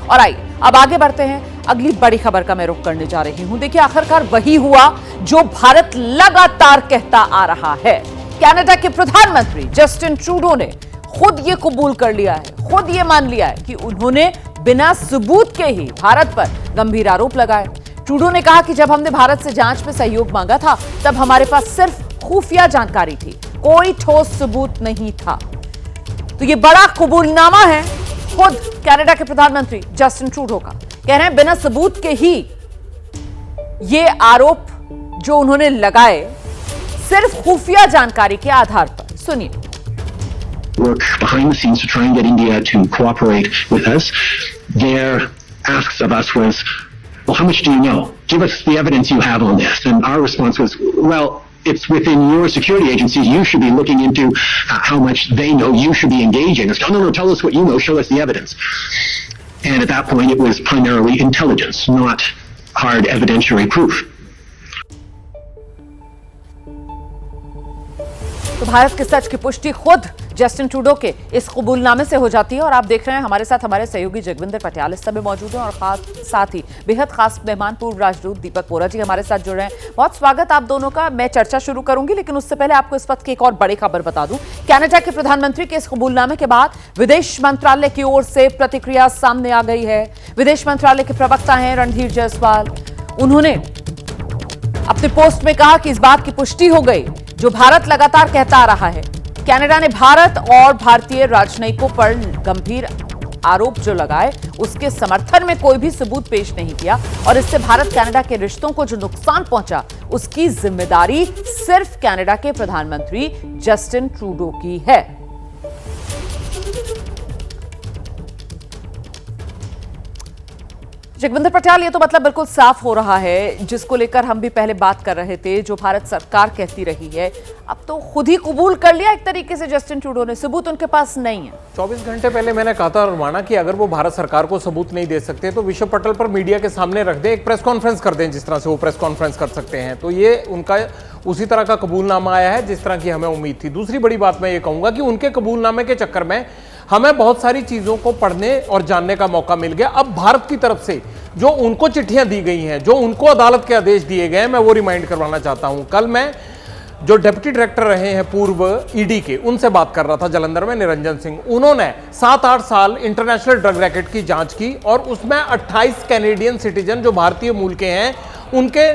और आइए अब आगे बढ़ते हैं, अगली बड़ी खबर का मैं रुख करने जा रही हूं। देखिए, आखिरकार वही हुआ जो भारत लगातार कहता आ रहा है। कनाडा के प्रधानमंत्री जस्टिन ट्रूडो ने खुद ये कबूल कर लिया है, खुद ये मान लिया है कि उन्होंने बिना सबूत के ही भारत पर गंभीर आरोप लगाए। ट्रूडो ने कहा कि जब हमने भारत से जांच में सहयोग मांगा था तब हमारे पास सिर्फ खुफिया जानकारी थी, कोई ठोस सबूत नहीं था। तो ये बड़ा कबूलनामा है खुद कनाडा के प्रधानमंत्री जस्टिन ट्रूडो का। कह रहे हैं बिना सबूत के ही ये आरोप जो उन्होंने लगाए सिर्फ खुफिया जानकारी के आधार पर। सुनिए। Work behind the scenes to try and get India to cooperate with us. Their asks of us was, well, how much do you know? Give us the evidence you have on this. And our response was, well, it's within your security agencies. You should be looking into how much they know. You should be engaging us. No, tell us what you know. Show us the evidence. And at that point, it was primarily intelligence, not hard evidentiary proof. तो भारत के सच की पुष्टि खुद Justin Trudeau के इस कबूलनामे से हो जाती है। और आप देख रहे हैं हमारे साथ हमारे सहयोगी जगविंदर पटियाल इस समय मौजूद हैं और साथ ही बेहद खास मेहमान पूर्व राजदूत दीपक वोरा जी हमारे साथ जुड़ रहे हैं। बहुत स्वागत आप दोनों का। मैं चर्चा शुरू करूंगी, लेकिन उससे पहले आपको इस वक्त की एक और बड़ी खबर बता दूं। कनाडा के प्रधानमंत्री के इस कबूलनामे के बाद विदेश मंत्रालय की ओर से प्रतिक्रिया सामने आ गई है। विदेश मंत्रालय के प्रवक्ता हैं रणधीर जायसवाल। उन्होंने अपने पोस्ट में कहा कि इस बात की पुष्टि हो गई जो भारत लगातार कहता आ रहा है। कनाडा ने भारत और भारतीय राजनयिकों पर गंभीर आरोप जो लगाए उसके समर्थन में कोई भी सबूत पेश नहीं किया और इससे भारत कनाडा के रिश्तों को जो नुकसान पहुंचा उसकी जिम्मेदारी सिर्फ कनाडा के प्रधानमंत्री जस्टिन ट्रूडो की है। जगविंदर पटियाल, ये तो मतलब बिल्कुल साफ हो रहा है जिसको लेकर हम भी पहले बात कर रहे थे, जो भारत सरकार कहती रही है, अब तो खुद ही कबूल कर लिया एक तरीके से जस्टिन ट्रूडो ने। सबूत उनके पास नहीं है। 24 घंटे पहले मैंने कहा था और माना कि अगर वो भारत सरकार को सबूत नहीं दे सकते तो विश्व पटल पर मीडिया के सामने रख दें, एक प्रेस कॉन्फ्रेंस कर दें जिस तरह से वो प्रेस कॉन्फ्रेंस कर सकते हैं। तो ये उनका उसी तरह का कबूलनामा आया है जिस तरह की हमें उम्मीद थी। दूसरी बड़ी बात मैं ये कहूंगा कि उनके कबूलनामे के चक्कर में हमें बहुत सारी चीजों को पढ़ने और जानने का मौका मिल गया। अब भारत की तरफ से जो उनको चिट्ठियां दी गई हैं, जो उनको अदालत के आदेश दिए गए हैं, मैं वो रिमाइंड करवाना चाहता हूं। कल मैं जो डिप्टी डायरेक्टर रहे हैं पूर्व ईडी के, उनसे बात कर रहा था जलंधर में, निरंजन सिंह। उन्होंने 7-8 साल इंटरनेशनल ड्रग रैकेट की जांच की और उसमें 28 कैनेडियन सिटीजन जो भारतीय मूल के हैं उनके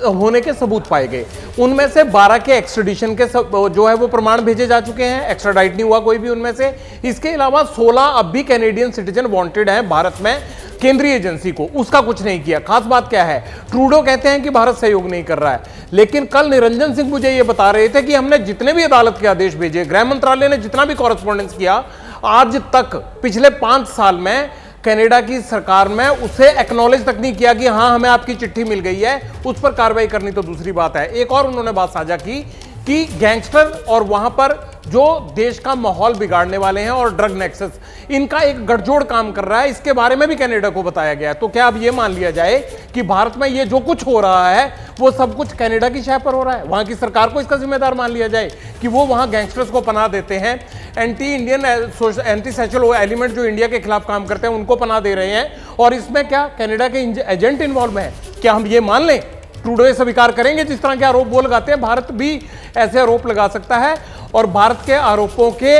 होने के सबूत पाए गए। उनमें से 12 के एक्सट्रेडिशन के जो है वो प्रमाण भेजे जा चुके हैं, एक्स्ट्राडाइट नहीं हुआ कोई भी उनमें से। इसके अलावा 16 अब भी कैनेडियन सिटीजन वांटेड हैं भारत में केंद्रीय एजेंसी को, उसका कुछ नहीं किया। खास बात क्या है, ट्रूडो कहते हैं कि भारत सहयोग नहीं कर रहा है, लेकिन कल निरंजन सिंह मुझे ये बता रहे थे कि हमने जितने भी अदालत के आदेश भेजे, गृह मंत्रालय ने जितना भी कॉरेस्पॉन्डेंस किया, आज तक पिछले 5 साल में कनाडा की सरकार में उसे एक्नॉलेज तक नहीं किया कि हाँ हमें आपकी चिट्ठी मिल गई है। उस पर कार्रवाई करनी तो दूसरी बात है। एक और उन्होंने बात साझा की कि गैंगस्टर और वहां पर जो देश का माहौल बिगाड़ने वाले हैं और ड्रग नेक्सस, इनका एक गठजोड़ काम कर रहा है, इसके बारे में भी कनाडा को बताया गया। तो क्या अब ये मान लिया जाए कि भारत में ये जो कुछ हो रहा है वो सब कुछ कनाडा की शह पर हो रहा है? वहां की सरकार को इसका जिम्मेदार मान लिया जाए कि वो वहां गैंगस्टर्स को पनाह देते हैं, anti Indian anti social element जो इंडिया के खिलाफ काम करते हैं उनको पनाह दे रहे हैं, और इसमें क्या कनाडा के एजेंट इन्वॉल्व है? क्या हम ये मान लें? ट्रूडो ये स्वीकार करेंगे? जिस तरह के आरोप वो लगाते हैं, भारत भी ऐसे आरोप लगा सकता है। और भारत के आरोपों के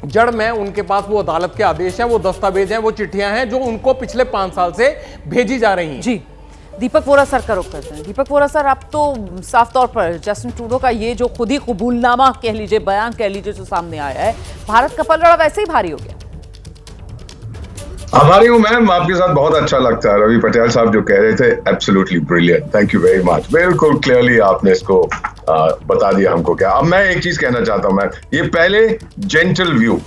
जड़ में उनके पास वो अदालत के आदेश हैं, वो दस्तावेज हैं, वो चिट्ठियां हैं जो उनको पिछले 5 साल से भेजी जा रही हैं। जी, दीपक वोरा सर का रुख करते हैं। दीपक वोरा सर, अब तो साफ तौर पर जस्टिन ट्रूडो का ये जो खुद ही कबूलनामा कह लीजिए, बयान कह लीजिए, जो सामने आया है, भारत का पलड़ा वैसे ही भारी हो गया। हमारी हूँ मैम, आपके साथ बहुत अच्छा लगता है। रवि पटियाल साहब जो कह रहे थे, absolutely brilliant, thank you very much. बिल्कुल क्लियरली आपने इसको बता दिया हमको। क्या अब मैं एक चीज कहना चाहता हूँ मैम, ये पहले जेंटल व्यू,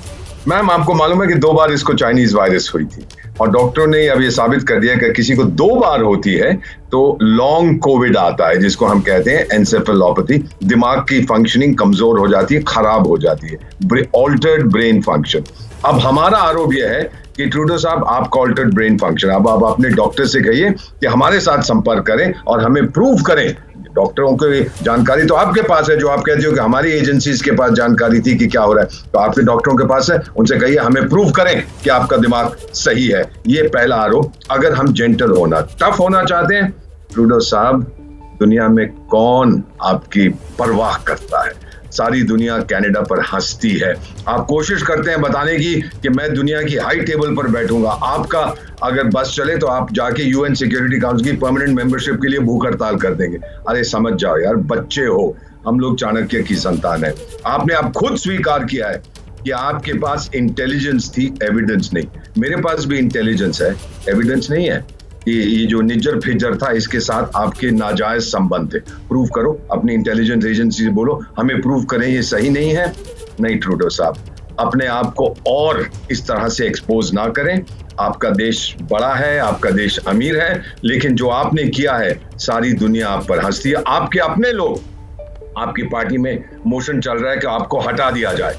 मैम आपको मालूम है कि 2 बार इसको चाइनीज वायरस हुई थी और डॉक्टरों ने अब ये साबित कर दिया कि किसी को 2 बार होती है तो लॉन्ग कोविड आता है, जिसको हम कहते हैं एन्सेफेलोपैथी। दिमाग की फंक्शनिंग कमजोर हो जाती है, खराब हो जाती है, ऑल्टर्ड ब्रेन फंक्शन। अब हमारा आरोप यह है कि ट्रूडो साहब, आपका ऑल्टर्ड ब्रेन फंक्शन, अब आप अपने डॉक्टर से कहिए कि हमारे साथ संपर्क करें और हमें प्रूव करें डॉक्टरों की जानकारी तो आपके पास है, जो आप कहते हो कि हमारी एजेंसीज के पास जानकारी थी कि क्या हो रहा है, तो आपके डॉक्टरों के पास है, उनसे कहिए हमें प्रूव करें कि आपका दिमाग सही है। ये पहला आरोप। अगर हम जेंटल होना, टफ होना चाहते हैं, ट्रूडो साहब, दुनिया में कौन आपकी परवाह करता है? सारी दुनिया कनाडा पर हंसती है। आप कोशिश करते हैं बताने की कि मैं दुनिया की हाई टेबल पर बैठूंगा। आपका अगर बस चले तो आप जाके यूएन सिक्योरिटी काउंसिल की परमानेंट मेंबरशिप के लिए भूख हड़ताल कर देंगे। अरे समझ जाओ यार, बच्चे हो, हम लोग चाणक्य की संतान है। आपने आप खुद स्वीकार किया है कि आपके पास इंटेलिजेंस थी, एविडेंस नहीं। मेरे पास भी इंटेलिजेंस है, एविडेंस नहीं है। ये जो निज्जर फिज्जर था, इसके साथ आपके नाजायज संबंध थे। प्रूव करो, अपनी इंटेलिजेंस एजेंसी से बोलो हमें प्रूव करें ये सही नहीं है। नहीं ट्रूडो साहब, अपने आप को और इस तरह से एक्सपोज ना करें। आपका देश बड़ा है, आपका देश अमीर है, लेकिन जो आपने किया है सारी दुनिया आप पर हंसती है। आपके अपने लोग, आपकी पार्टी में मोशन चल रहा है कि आपको हटा दिया जाए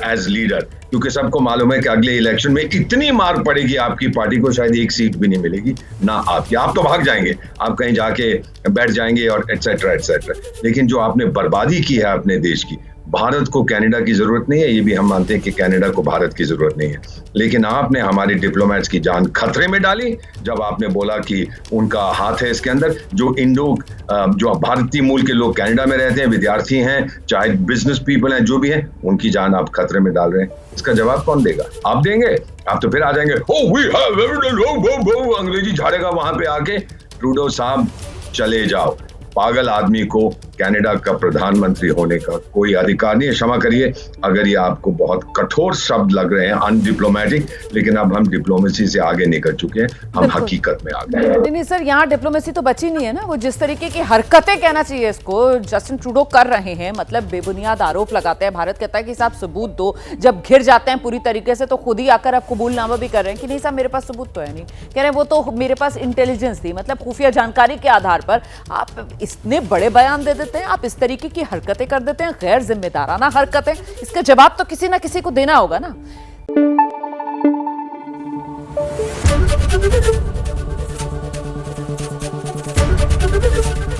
एज लीडर, क्योंकि सबको मालूम है कि अगले इलेक्शन में इतनी मार पड़ेगी आपकी पार्टी को, शायद एक सीट भी नहीं मिलेगी ना आपकी। आप तो भाग जाएंगे, आप कहीं जाके बैठ जाएंगे और एटसेट्रा एटसेट्रा। लेकिन जो आपने बर्बादी की है अपने देश की, भारत को कनाडा की जरूरत नहीं है, ये भी हम मानते हैं कि कनाडा को भारत की जरूरत नहीं है, लेकिन आपने हमारे डिप्लोमेट्स की जान खतरे में डाली जब आपने बोला कि उनका हाथ है इसके अंदर। जो भारतीय मूल के लोग कनाडा में रहते हैं, विद्यार्थी हैं, चाहे बिजनेस पीपल हैं, जो भी हैं, उनकी जान आप खतरे में डाल रहे हैं। इसका जवाब कौन देगा? आप देंगे? आप तो फिर आ जाएंगे, oh, we have evidence, अंग्रेजी झाड़ेगा वहां पे आके। ट्रूडो साहब चले जाओ। पागल आदमी को कनाडा का प्रधानमंत्री होने का कोई अधिकार नहीं है। क्षमा करिए अगर ये आपको बहुत कठोर शब्द लग रहे हैं, अनडिप्लोमेटिक, लेकिन अब हम डिप्लोमेसी से आगे निकल चुके हैं, हम हकीकत में आ गए हैं। नहीं सर, यहाँ डिप्लोमेसी तो बची नहीं है ना। वो जिस तरीके की हरकतें, कहना चाहिए इसको, जस्टिन ट्रूडो कर रहे हैं, मतलब बेबुनियाद आरोप लगाते हैं। भारत कहता है कि साहब सबूत दो, जब घिर जाते हैं पूरी तरीके से तो खुद ही आकर अब कबूलनामा भी कर रहे हैं कि नहीं साहब मेरे पास सबूत तो है नहीं। कह रहे हैं वो तो मेरे पास इंटेलिजेंस थी, मतलब खुफिया जानकारी के आधार पर आप इतने बड़े बयान दे देते हैं, आप इस तरीके की हरकतें कर देते हैं, गैर जिम्मेदाराना हरकतें। इसका जवाब तो किसी ना किसी को देना होगा ना।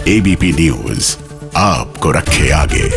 एबीपी न्यूज आपको रखे आगे।